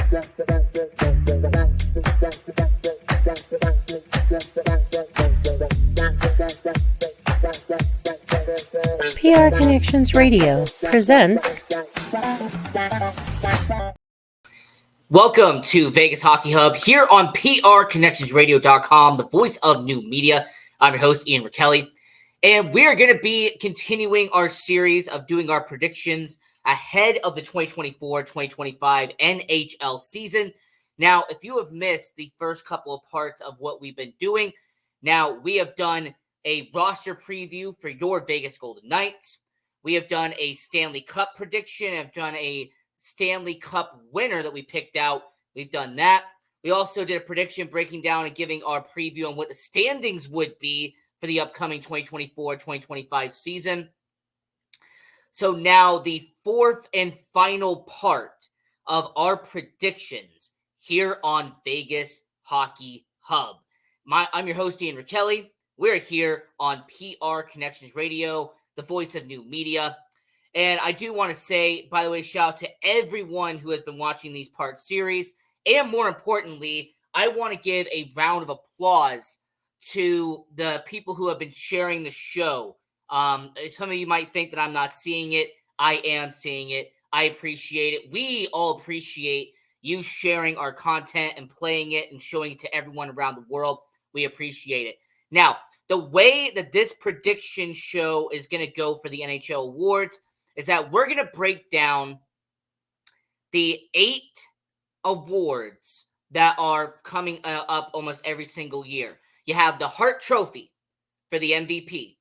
PR Connections Radio presents. Welcome to Vegas Hockey Hub here on PRConnectionsRadio.com, the voice of new media. I'm your host, Ian Rachiele, and we are going to be continuing our series of doing our predictions ahead of the 2024-2025 NHL season. Now, if you have missed the first couple of parts of what we've been doing, now we have done a roster preview for your Vegas Golden Knights. We have done a Stanley Cup prediction. I've done a Stanley Cup winner that we picked out. We've done that. We also did a prediction breaking down and giving our preview on what the standings would be for the upcoming 2024-2025 season. So now the fourth and final part of our predictions here on Vegas Hockey Hub. I'm your host, Ian Rachiele. We're here on PR Connections Radio, the voice of new media. And I do want to say, by the way, shout out to everyone who has been watching these part series. And more importantly, I want to give a round of applause to the people who have been sharing the show. Some of you might think that I'm not seeing it. I am seeing it. I appreciate it. We all appreciate you sharing our content and playing it and showing it to everyone around the world. We appreciate it. Now, the way that this prediction show is going to go for the NHL awards is that we're going to break down the 8 awards that are coming up almost every single year. You have the Hart Trophy for the MVP.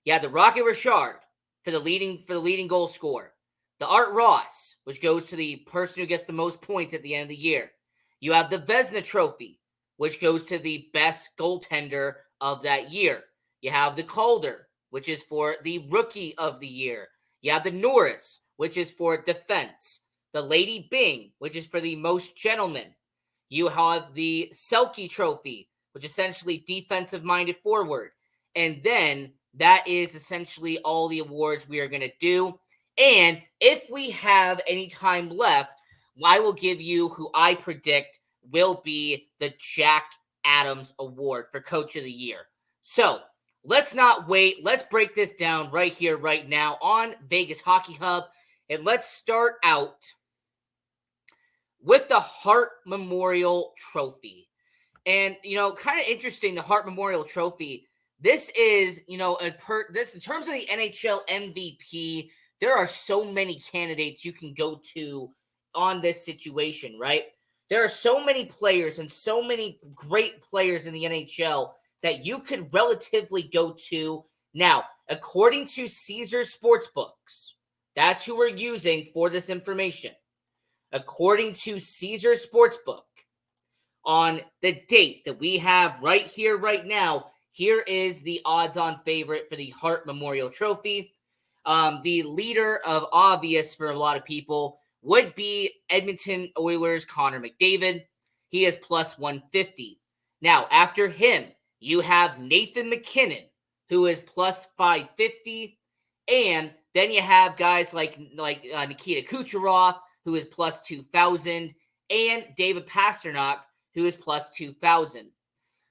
You have the Rocket Richard for the leading goal scorer. The Art Ross, which goes to the person who gets the most points at the end of the year. You have the Vezina Trophy, which goes to the best goaltender of that year. You have the Calder, which is for the Rookie of the Year. You have the Norris, which is for defense. The Lady Byng, which is for the most gentleman. You have the Selke Trophy, which is essentially defensive-minded forward. And then that is essentially all the awards we are going to do. And if we have any time left, I will give you who I predict will be the Jack Adams Award for Coach of the Year. So let's not wait. Let's break this down right here, right now on Vegas Hockey Hub. And let's start out with the Hart Memorial Trophy. And, kind of interesting, the Hart Memorial Trophy. This is, in terms of the NHL MVP, there are so many candidates you can go to on this situation, right? There are so many players and so many great players in the NHL that you could relatively go to. Now, according to Caesar Sportsbooks, that's who we're using for this information. According to Caesar Sportsbook, on the date that we have right here, right now, here is the odds-on favorite for the Hart Memorial Trophy. The leader of obvious for a lot of people would be Edmonton Oilers' Connor McDavid. He is plus 150. Now, after him, you have Nathan MacKinnon, who is plus 550. And then you have guys like Nikita Kucherov, who is plus 2,000. And David Pastrnak, who is plus 2,000.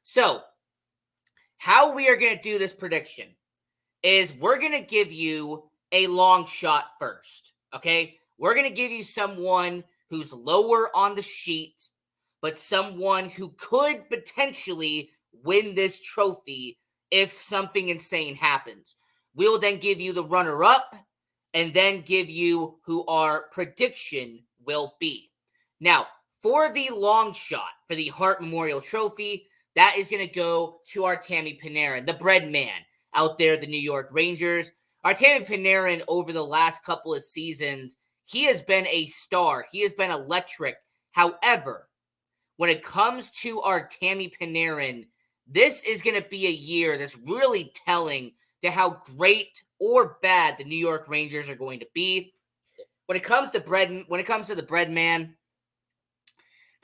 So, how we are going to do this prediction is we're going to give you a long shot first, okay? We're going to give you someone who's lower on the sheet, but someone who could potentially win this trophy if something insane happens. We'll then give you the runner-up and then give you who our prediction will be. Now, for the long shot for the Hart Memorial Trophy, that is going to go to Artemi Panarin, the bread man out there, the New York Rangers. Artemi Panarin, over the last couple of seasons, he has been a star. He has been electric. However, when it comes to Artemi Panarin, this is going to be a year that's really telling to how great or bad the New York Rangers are going to be. When it comes to the bread man,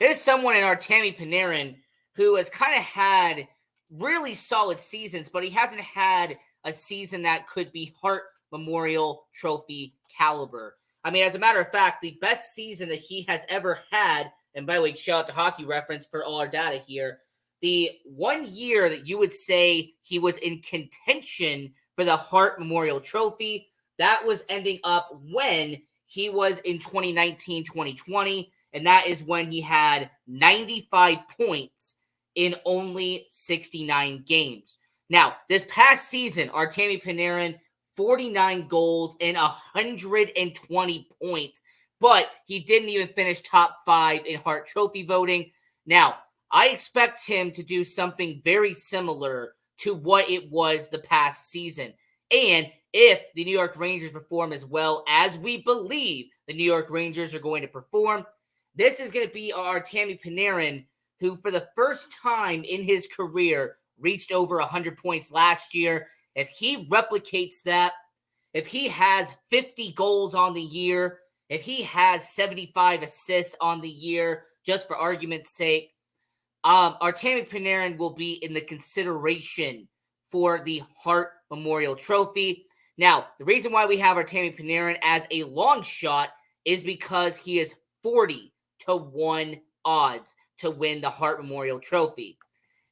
there's someone in Artemi Panarin who has kind of had really solid seasons, but he hasn't had a season that could be Hart Memorial Trophy caliber. I mean, as a matter of fact, the best season that he has ever had and by the way, shout out to Hockey Reference for all our data here. The 1 year that you would say he was in contention for the Hart Memorial Trophy, that was ending up when he was in 2019-2020, and that is when he had 95 points in only 69 games. Now, this past season, Artemi Panarin, 49 goals and 120 points, but he didn't even finish top 5 in Hart Trophy voting. Now, I expect him to do something very similar to what it was the past season. And if the New York Rangers perform as well as we believe the New York Rangers are going to perform, this is going to be Artemi Panarin, who for the first time in his career reached over 100 points last year. If he replicates that, if he has 50 goals on the year, if he has 75 assists on the year, just for argument's sake, Artemi Panarin will be in the consideration for the Hart Memorial Trophy. Now, the reason why we have Artemi Panarin as a long shot is because he is 40-1 odds to win the Hart Memorial Trophy.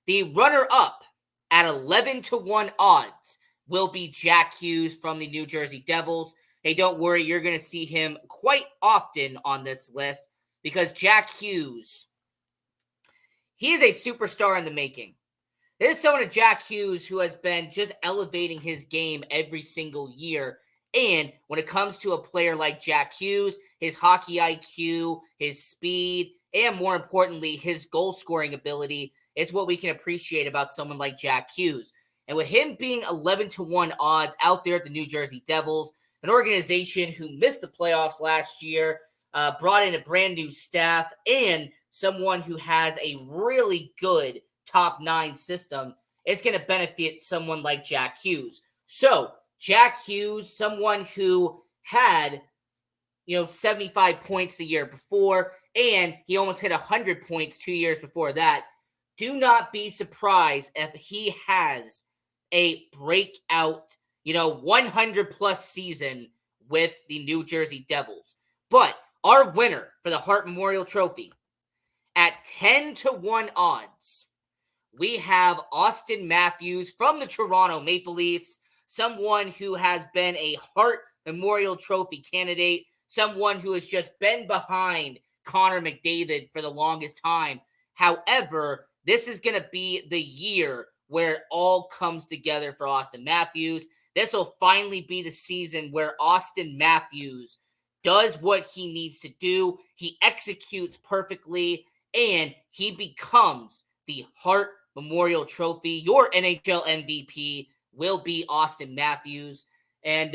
The runner-up at 11-1 odds will be Jack Hughes from the New Jersey Devils. Hey, don't worry, you're going to see him quite often on this list because Jack Hughes, he is a superstar in the making. This is someone of Jack Hughes who has been just elevating his game every single year. And when it comes to a player like Jack Hughes, his hockey IQ, his speed, and more importantly, his goal-scoring ability is what we can appreciate about someone like Jack Hughes. And with him being 11-1 odds out there at the New Jersey Devils, an organization who missed the playoffs last year, brought in a brand new staff, and someone who has a really good top 9 system, it's going to benefit someone like Jack Hughes. So, Jack Hughes, someone who had, 75 points the year before, and he almost hit 100 points 2 years before that. Do not be surprised if he has a breakout, 100-plus season with the New Jersey Devils. But our winner for the Hart Memorial Trophy, at 10-1 odds, we have Austin Matthews from the Toronto Maple Leafs, someone who has been a Hart Memorial Trophy candidate, someone who has just been behind Connor McDavid for the longest time. However, this is going to be the year where it all comes together for Austin Matthews. This will finally be the season where Austin Matthews does what he needs to do. He executes perfectly, and he becomes the Hart Memorial Trophy. Your NHL MVP will be Austin Matthews. And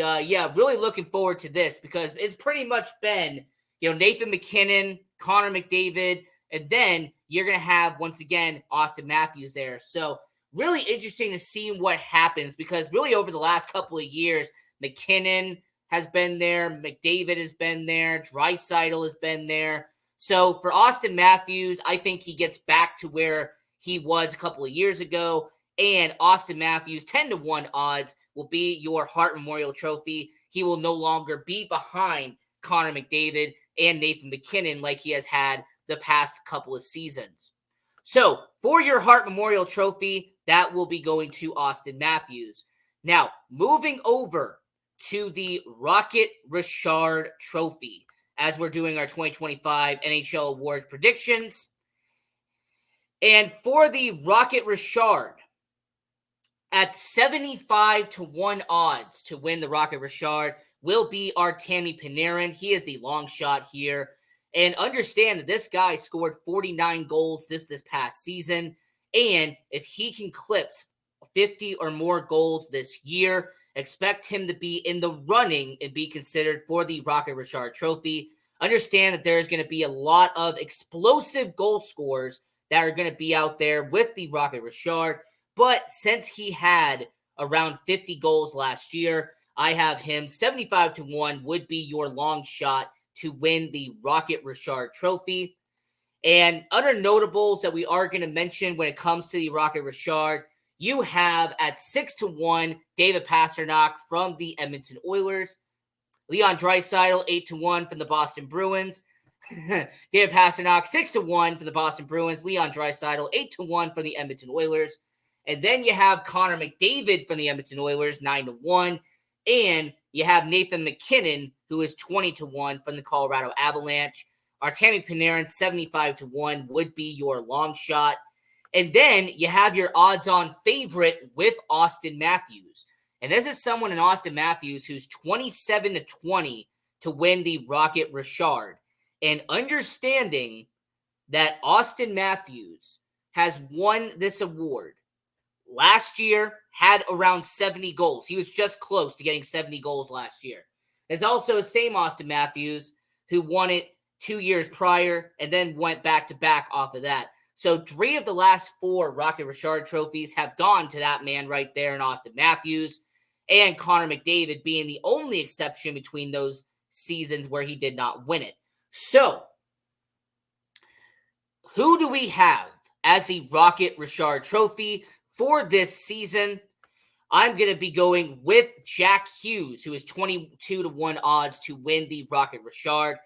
really looking forward to this because it's pretty much been, Nathan MacKinnon, Connor McDavid, and then you're going to have, once again, Austin Matthews there. So really interesting to see what happens because really over the last couple of years, McKinnon has been there, McDavid has been there, Draisaitl has been there. So for Austin Matthews, I think he gets back to where he was a couple of years ago, and Austin Matthews, 10-1 odds, will be your Hart Memorial Trophy. He will no longer be behind Connor McDavid and Nathan MacKinnon like he has had the past couple of seasons. So for your Hart Memorial Trophy, that will be going to Austin Matthews. Now, moving over to the Rocket Richard Trophy, as we're doing our 2025 NHL Award predictions. And for the Rocket Richard, at 75-1 odds to win the Rocket Richard will be Artemi Panarin. He is the long shot here. And understand that this guy scored 49 goals this past season. And if he can clips 50 or more goals this year, expect him to be in the running and be considered for the Rocket Richard Trophy. Understand that there's going to be a lot of explosive goal scorers that are going to be out there with the Rocket Richard. But since he had around 50 goals last year, I have him 75-1 would be your long shot to win the Rocket Richard Trophy. And other notables that we are going to mention when it comes to the Rocket Richard, you have at 6-1 David Pastrnak from the Edmonton Oilers, Leon Draisaitl 8-1 from the Boston Bruins, David Pastrnak, 6-1 for the Boston Bruins. Leon Draisaitl, 8-1 for the Edmonton Oilers. And then you have Connor McDavid from the Edmonton Oilers, 9-1. And you have Nathan MacKinnon, who is 20-1 from the Colorado Avalanche. Artemi Panarin, 75-1, would be your long shot. And then you have your odds-on favorite with Austin Matthews. And this is someone in Austin Matthews who's 27-20 to win the Rocket Richard. And understanding that Austin Matthews has won this award last year, had around 70 goals. He was just close to getting 70 goals last year. There's also the same Austin Matthews who won it 2 years prior and then went back-to-back off of that. So 3 of the last 4 Rocket Richard trophies have gone to that man right there in Austin Matthews, and Connor McDavid being the only exception between those seasons where he did not win it. So, who do we have as the Rocket Richard Trophy for this season? I'm going to be going with Jack Hughes, who is 22-1 odds to win the Rocket Richard.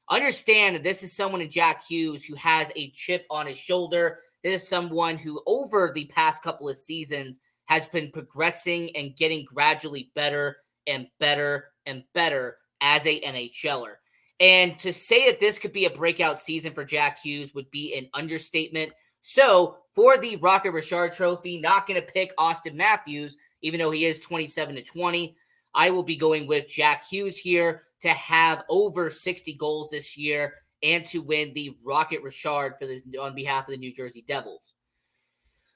Understand that this is someone in Jack Hughes who has a chip on his shoulder. This is someone who, over the past couple of seasons, has been progressing and getting gradually better and better and better as a NHLer. And to say that this could be a breakout season for Jack Hughes would be an understatement. So, for the Rocket Richard Trophy, not going to pick Austin Matthews, even though he is 27-20. I will be going with Jack Hughes here to have over 60 goals this year and to win the Rocket Richard on behalf of the New Jersey Devils.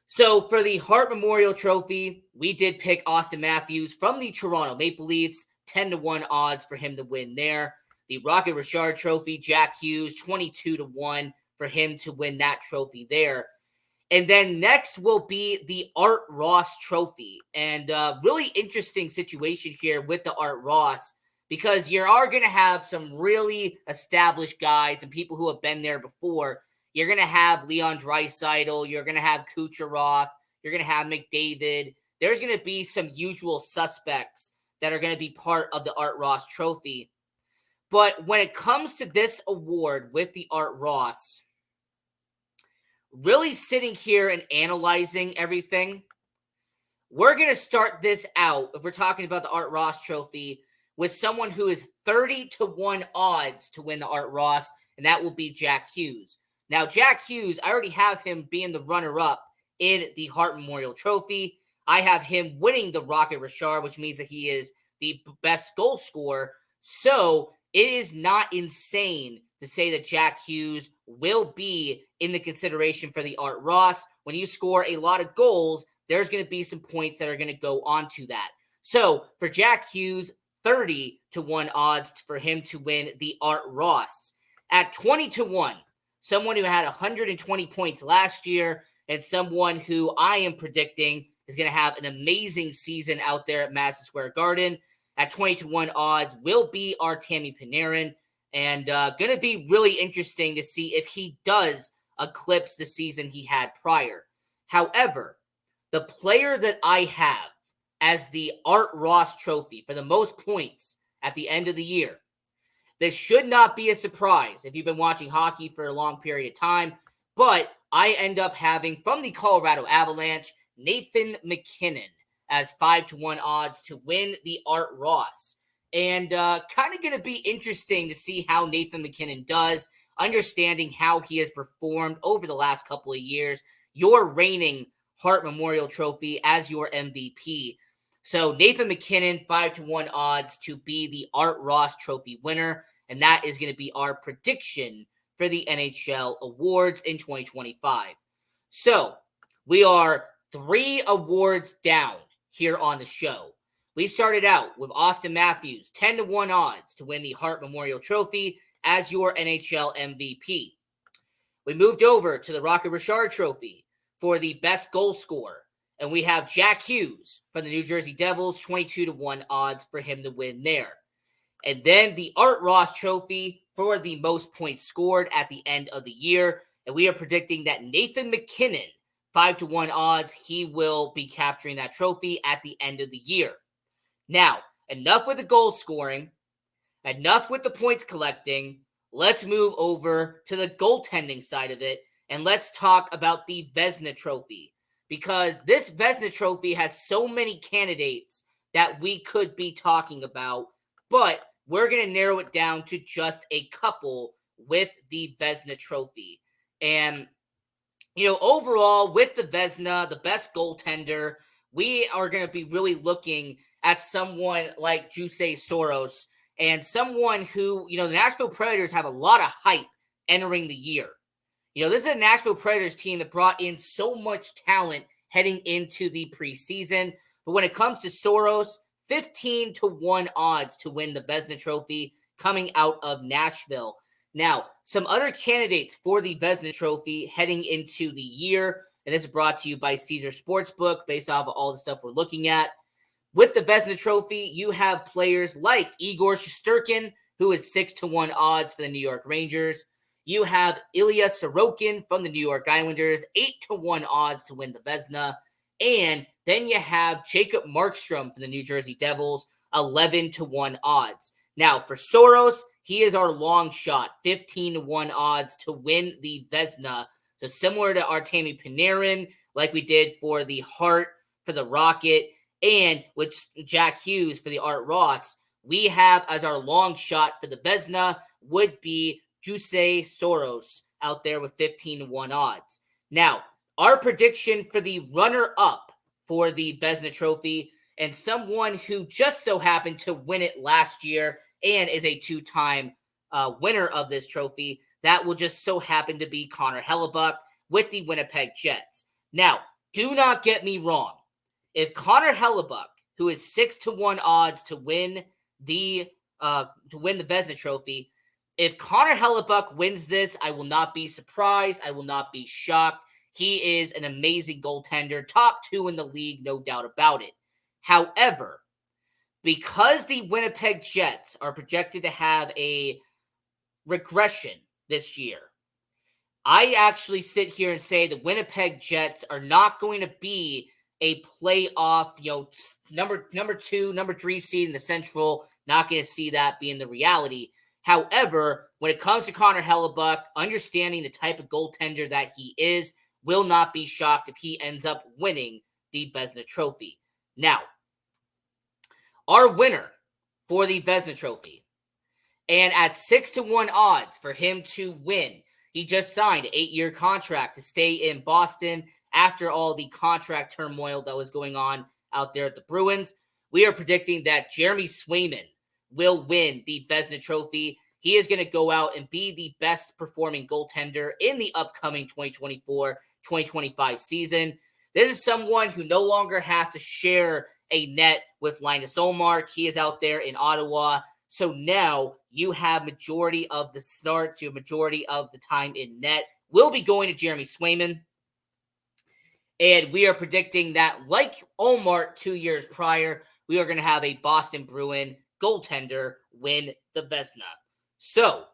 So, for the Hart Memorial Trophy, we did pick Austin Matthews from the Toronto Maple Leafs, 10-1 odds for him to win there. The Rocket Richard Trophy, Jack Hughes, 22-1 for him to win that trophy there. And then next will be the Art Ross Trophy. And really interesting situation here with the Art Ross, because you are going to have some really established guys and people who have been there before. You're going to have Leon Draisaitl. You're going to have Kucherov. You're going to have McDavid. There's going to be some usual suspects that are going to be part of the Art Ross Trophy. But when it comes to this award with the Art Ross, really sitting here and analyzing everything, we're going to start this out, if we're talking about the Art Ross Trophy, with someone who is 30-1 odds to win the Art Ross, and that will be Jack Hughes. Now, Jack Hughes, I already have him being the runner-up in the Hart Memorial Trophy. I have him winning the Rocket Richard, which means that he is the best goal scorer. So, it is not insane to say that Jack Hughes will be in the consideration for the Art Ross. When you score a lot of goals, there's going to be some points that are going to go onto that. So for Jack Hughes, 30-1 odds for him to win the Art Ross. At 20-1, someone who had 120 points last year and someone who I am predicting is going to have an amazing season out there at Madison Square Garden. At 20-1 odds will be Artemi Panarin, and going to be really interesting to see if he does eclipse the season he had prior. However, the player that I have as the Art Ross Trophy for the most points at the end of the year, this should not be a surprise if you've been watching hockey for a long period of time, but I end up having from the Colorado Avalanche, Nathan MacKinnon, as 5-1 odds to win the Art Ross. And kind of going to be interesting to see how Nathan MacKinnon does, understanding how he has performed over the last couple of years. Your reigning Hart Memorial Trophy as your MVP. So Nathan MacKinnon, 5-1 odds to be the Art Ross Trophy winner. And that is going to be our prediction for the NHL awards in 2025. So we are 3 awards down here on the show. We started out with Austin Matthews, 10-1 odds to win the Hart Memorial Trophy as your NHL MVP. We moved over to the Rocket Richard Trophy for the best goal scorer, and we have Jack Hughes from the New Jersey Devils, 22-1 odds for him to win there. And then the Art Ross Trophy for the most points scored at the end of the year, and we are predicting that Nathan MacKinnon, 5-1 odds, he will be capturing that trophy at the end of the year. Now, enough with the goal scoring, enough with the points collecting. let's move over to the goaltending side of it, and let's talk about the Vezina Trophy, because this Vezina Trophy has so many candidates that we could be talking about, but we're going to narrow it down to just a couple with the Vezina Trophy. And, overall, with the Vezina, the best goaltender, we are going to be really looking at someone like Juuse Saros, and someone who, the Nashville Predators have a lot of hype entering the year. This is a Nashville Predators team that brought in so much talent heading into the preseason. But when it comes to Saros, 15-1 odds to win the Vezina Trophy coming out of Nashville. Now, some other candidates for the Vezina Trophy heading into the year, and this is brought to you by Caesar Sportsbook based off of all the stuff we're looking at. With the Vezina Trophy, you have players like Igor Shesterkin, who is 6-1 odds for the New York Rangers. You have Ilya Sorokin from the New York Islanders, 8-1 odds to win the Vezina. And then you have Jacob Markstrom from the New Jersey Devils, 11-1 odds. Now, for Saros, he is our long shot, 15-1 odds to win the Vezina. So similar to Artemi Panarin, like we did for the Hart, for the Rocket, and with Jack Hughes for the Art Ross, we have as our long shot for the Vezina would be Juuse Saros out there with 15-1 odds. Now, our prediction for the runner-up for the Vezina Trophy, and someone who just so happened to win it last year and is a two-time winner of this trophy, that will just so happen to be Connor Hellebuyck with the Winnipeg Jets. Now, do not get me wrong. If Connor Hellebuyck, who is 6-1 odds to win the Vezina Trophy, if Connor Hellebuyck wins this, I will not be surprised. I will not be shocked. He is an amazing goaltender, top 2 in the league, no doubt about it. However, because the Winnipeg Jets are projected to have a regression this year, I actually sit here and say the Winnipeg Jets are not going to be a playoff, number 2, number 3 seed in the Central. Not going to see that being the reality. However, when it comes to Connor Hellebuyck, understanding the type of goaltender that he is, will not be shocked if he ends up winning the Vezina Trophy. Now, our winner for the Vezina Trophy, and at 6-1 odds for him to win, he just signed an 8-year contract to stay in Boston after all the contract turmoil that was going on out there at the Bruins. We are predicting that Jeremy Swayman will win the Vezina Trophy. He is going to go out and be the best performing goaltender in the upcoming 2024-2025 season. This is someone who no longer has to share a net with Linus Ullmark. He is out there in Ottawa. So now you have majority of the starts, your majority of the time in net will be going to Jeremy Swayman. And we are predicting that, like Ullmark 2 years prior, we are going to have a Boston Bruin goaltender win the Vezina. So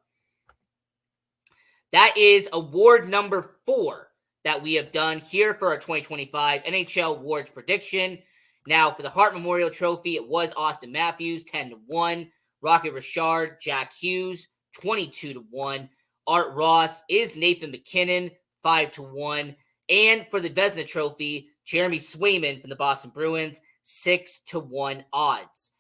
that is award number 4 that we have done here for our 2025 NHL awards prediction. Now, for the Hart Memorial Trophy, it was Austin Matthews, 10-1. Rocket Richard, Jack Hughes, 22-1. Art Ross is Nathan McKinnon, 5-1. And for the Vezina Trophy, Jeremy Swayman from the Boston Bruins, 6-1 odds.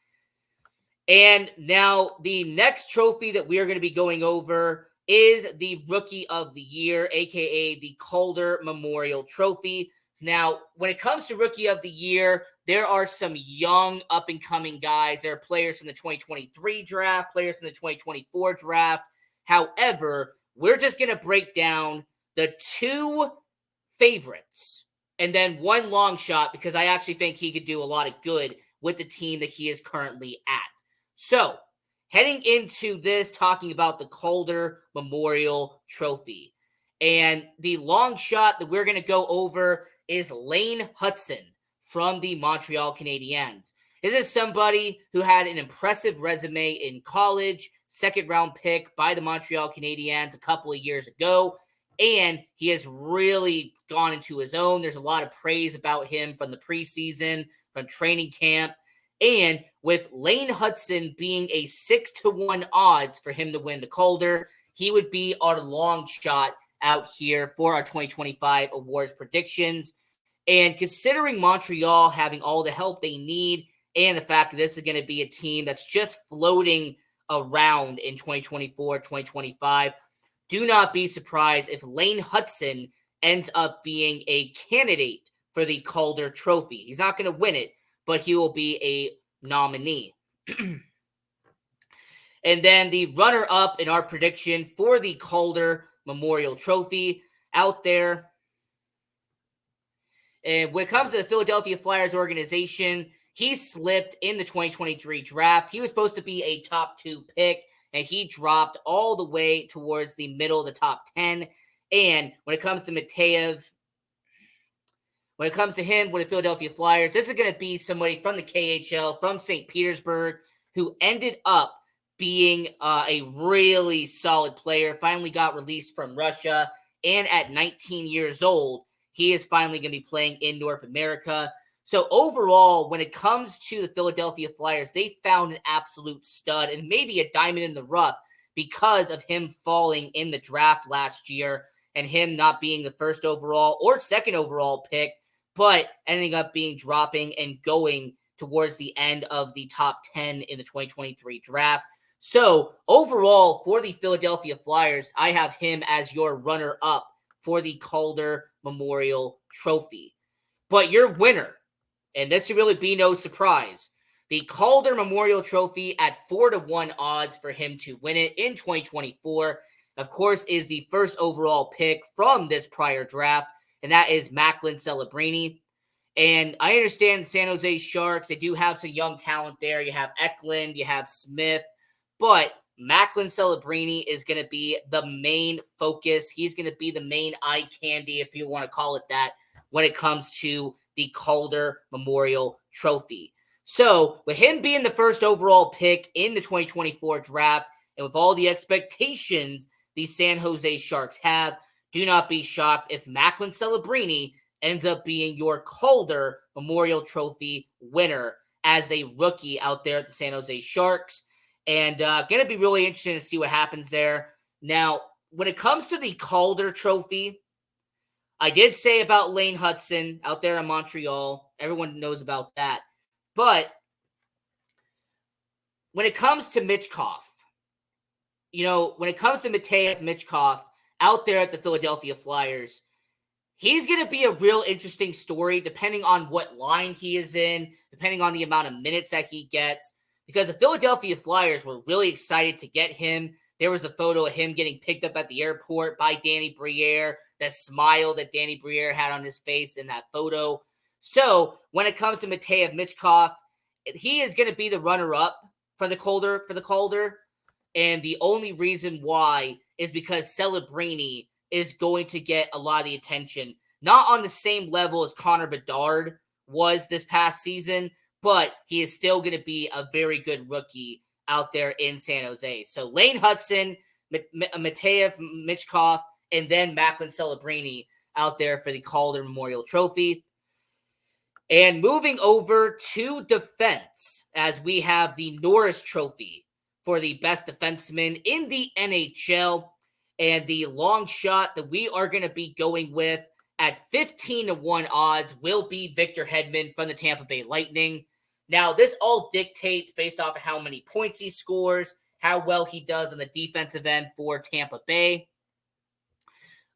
And now the next trophy that we are going to be going over is the Rookie of the Year, aka the Calder Memorial Trophy. Now, when it comes to Rookie of the Year, there are some young up-and-coming guys. There are players from the 2023 draft, players from the 2024 draft. However, we're just going to break down the 2 favorites and then 1 long shot, because I actually think he could do a lot of good with the team that he is currently at. So, heading into this, talking about the Calder Memorial Trophy. And the long shot that we're going to go over is Lane Hutson from the Montreal Canadiens. This is somebody who had an impressive resume in college, 2nd-round pick by the Montreal Canadiens a couple of years ago, and he has really gone into his own. There's a lot of praise about him from the preseason, from training camp, and with Lane Hutson being a 6-1 odds for him to win the Calder, he would be our long shot out here for our 2025 awards predictions. And considering Montreal having all the help they need and the fact that this is going to be a team that's just floating around in 2024, 2025, do not be surprised if Lane Hudson ends up being a candidate for the Calder Trophy. He's not going to win it, but he will be a nominee. And then the runner-up in our prediction for the Calder Memorial Trophy out there. And when it comes to the Philadelphia Flyers organization, he slipped in the 2023 draft. He was supposed to be a top 2 pick, and he dropped all the way towards the middle of the top 10. And when it comes to Mateev, when it comes to him with the Philadelphia Flyers, this is going to be somebody from the KHL, from St. Petersburg, who ended up being a really solid player, finally got released from Russia, and at 19 years old, he is finally going to be playing in North America. So overall, when it comes to the Philadelphia Flyers, they found an absolute stud and maybe a diamond in the rough because of him falling in the draft last year and him not being the first overall or second overall pick, but ending up being dropping and going towards the end of the top 10 in the 2023 draft. So overall, for the Philadelphia Flyers, I have him as your runner-up for the Calder Memorial Trophy. But your winner, and this should really be no surprise, the Calder Memorial Trophy at 4-1 odds for him to win it in 2024, of course, is the first overall pick from this prior draft, and that is Macklin Celebrini. And I understand San Jose Sharks, they do have some young talent there. You have Eklund, you have Smith, but Macklin Celebrini is going to be the main focus. He's going to be the main eye candy, if you want to call it that, when it comes to the Calder Memorial Trophy. So, with him being the first overall pick in the 2024 draft, and with all the expectations the San Jose Sharks have, do not be shocked if Macklin Celebrini ends up being your Calder Memorial Trophy winner as a rookie out there at the San Jose Sharks. And going to be really interesting to see what happens there. Now, when it comes to the Calder Trophy, I did say about Lane Hudson out there in Montreal. Everyone knows about that. But when it comes to Michkov, when it comes to Mateev Michkov out there at the Philadelphia Flyers, he's going to be a real interesting story depending on what line he is in, depending on the amount of minutes that he gets. Because the Philadelphia Flyers were really excited to get him. There was a photo of him getting picked up at the airport by Danny Briere, the smile that Danny Briere had on his face in that photo. So when it comes to Mateev Michkov, he is going to be the runner-up for the Calder. And the only reason why is because Celebrini is going to get a lot of the attention. Not on the same level as Connor Bedard was this past season, but he is still going to be a very good rookie out there in San Jose. So Lane Hudson, Mateev Michkov, and then Macklin Celebrini out there for the Calder Memorial Trophy. And moving over to defense, as we have the Norris Trophy for the best defenseman in the NHL. And the long shot that we are going to be going with at 15-1 odds will be Victor Hedman from the Tampa Bay Lightning. Now, this all dictates based off of how many points he scores, how well he does on the defensive end for Tampa Bay.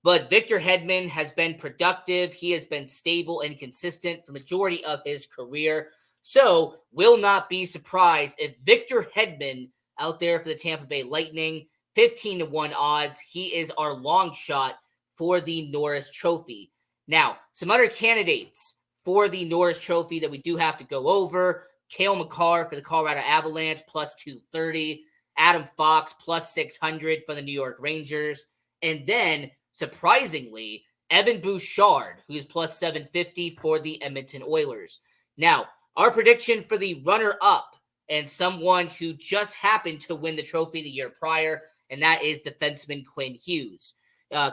But Victor Hedman has been productive. He has been stable and consistent for the majority of his career. So, will not be surprised if Victor Hedman out there for the Tampa Bay Lightning, 15-1 odds, he is our long shot for the Norris Trophy. Now, some other candidates for the Norris Trophy that we do have to go over. Cale Makar for the Colorado Avalanche, plus 230. Adam Fox, plus 600 for the New York Rangers. And then, surprisingly, Evan Bouchard, who's plus 750 for the Edmonton Oilers. Now, our prediction for the runner-up and someone who just happened to win the trophy the year prior, and that is defenseman Quinn Hughes.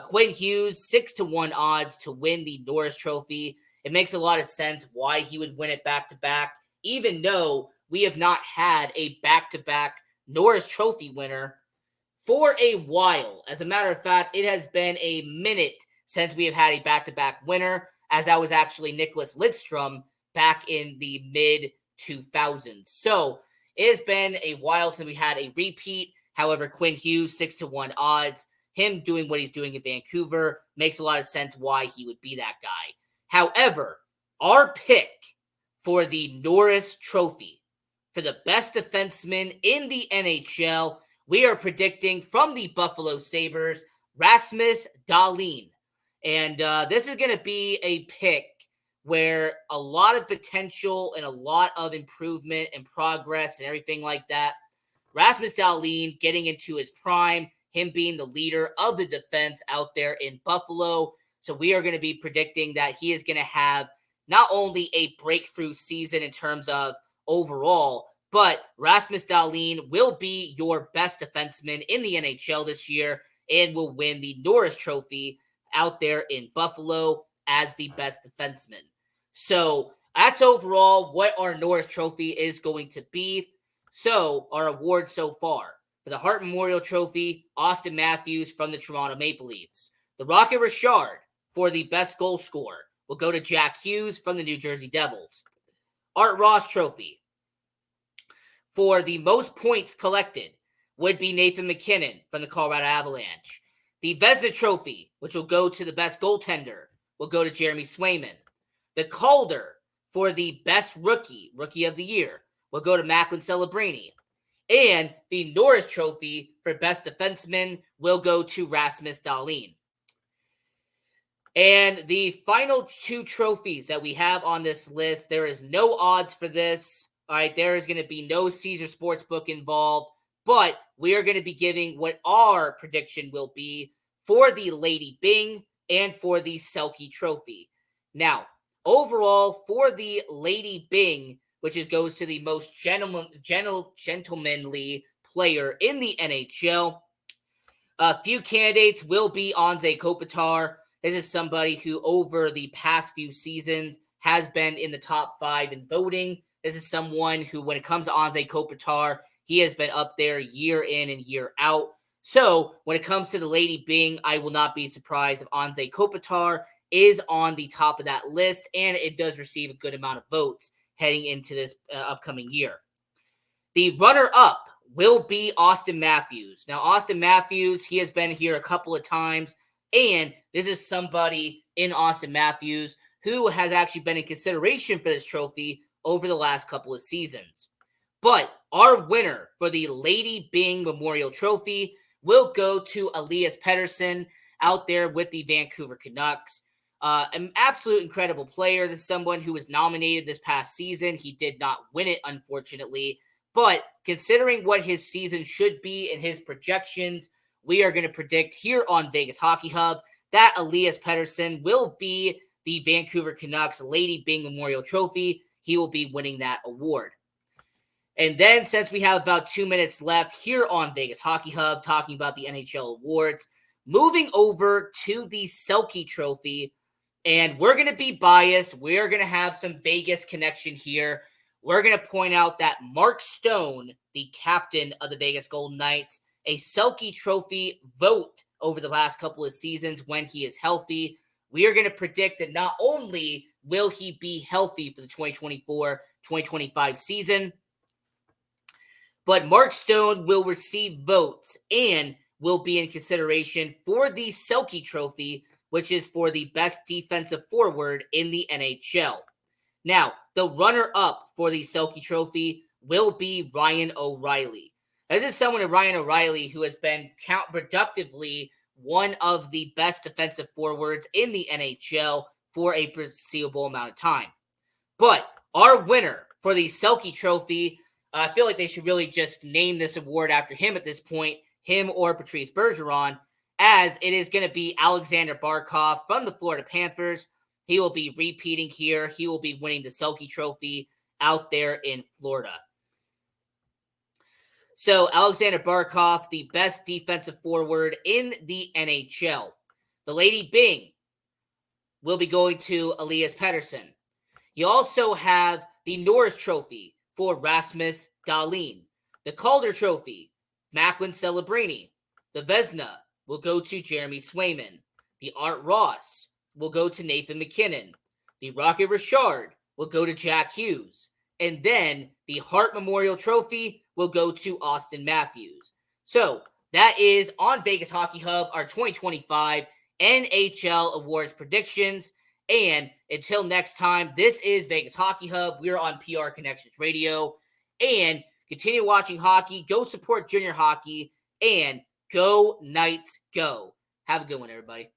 Quinn Hughes, 6-1 odds to win the Norris Trophy. It makes a lot of sense why he would win it back-to-back, even though we have not had a back-to-back Norris Trophy winner for a while. As a matter of fact, it has been a minute since we have had a back-to-back winner, as that was actually Nicholas Lidstrom back in the mid-2000s. So it has been a while since we had a repeat. However, Quinn Hughes, 6-1 odds. Him doing what he's doing in Vancouver makes a lot of sense why he would be that guy. However, our pick for the Norris Trophy for the best defenseman in the NHL, we are predicting from the Buffalo Sabres, Rasmus Dahlin. And this is going to be a pick where a lot of potential and a lot of improvement and progress and everything like that. Rasmus Dahlin getting into his prime, him being the leader of the defense out there in Buffalo. So we are going to be predicting that he is going to have not only a breakthrough season in terms of overall, but Rasmus Dahlin will be your best defenseman in the NHL this year and will win the Norris Trophy out there in Buffalo as the best defenseman. So that's overall what our Norris Trophy is going to be. So our awards so far. For the Hart Memorial Trophy, Austin Matthews from the Toronto Maple Leafs. The Rocket Richard for the best goal scorer will go to Jack Hughes from the New Jersey Devils. Art Ross Trophy for the most points collected would be Nathan McKinnon from the Colorado Avalanche. The Vezina Trophy, which will go to the best goaltender, will go to Jeremy Swayman. The Calder for the best rookie of the year, will go to Macklin Celebrini. And the Norris Trophy for best defenseman will go to Rasmus Dahlin. And the final two trophies that we have on this list, there is no odds for this. All right, there is going to be no Caesar Sportsbook involved, but we are going to be giving what our prediction will be for the Lady Byng and for the Selke Trophy. Now, overall, for the Lady Byng, which goes to the most gentlemanly player in the NHL, a few candidates will be Anze Kopitar. This is somebody who, over the past few seasons, has been in the top 5 in voting. This is someone who, when it comes to Anze Kopitar, he has been up there year in and year out. So, when it comes to the Lady Byng, I will not be surprised if Anze Kopitar is on the top of that list, and it does receive a good amount of votes heading into this upcoming year. The runner-up will be Austin Matthews. Now, Austin Matthews, he has been here a couple of times, and this is somebody in Austin Matthews who has actually been in consideration for this trophy over the last couple of seasons. But our winner for the Lady Byng Memorial Trophy will go to Elias Pettersson out there with the Vancouver Canucks. An absolute incredible player. This is someone who was nominated this past season. He did not win it, unfortunately. But considering what his season should be and his projections, we are going to predict here on Vegas Hockey Hub that Elias Pettersson will be the Vancouver Canucks Lady Byng Memorial Trophy. He will be winning that award. And then, since we have about 2 minutes left here on Vegas Hockey Hub talking about the NHL awards, moving over to the Selke Trophy. And we're going to be biased. We're going to have some Vegas connection here. We're going to point out that Mark Stone, the captain of the Vegas Golden Knights, a Selke Trophy vote over the last couple of seasons when he is healthy. We are going to predict that not only will he be healthy for the 2024-2025 season, but Mark Stone will receive votes and will be in consideration for the Selke Trophy, which is for the best defensive forward in the NHL. Now, the runner-up for the Selke Trophy will be Ryan O'Reilly. This is someone, Ryan O'Reilly, who has been counterproductively one of the best defensive forwards in the NHL for a foreseeable amount of time. But our winner for the Selke Trophy, I feel like they should really just name this award after him at this point, him or Patrice Bergeron, as it is going to be Alexander Barkov from the Florida Panthers. He will be repeating here. He will be winning the Selke Trophy out there in Florida. So, Alexander Barkov, the best defensive forward in the NHL. The Lady Byng will be going to Elias Pettersson. You also have the Norris Trophy for Rasmus Dahlin. The Calder Trophy, Macklin Celebrini. The Vezina will go to Jeremy Swayman. The Art Ross will go to Nathan McKinnon. The Rocket Richard will go to Jack Hughes. And then the Hart Memorial Trophy will go to Austin Matthews. So that is on Vegas Hockey Hub, our 2025 NHL Awards predictions. And until next time, this is Vegas Hockey Hub. We're on PR Connections Radio. And continue watching hockey. Go support junior hockey. And go Knights, go. Have a good one, everybody.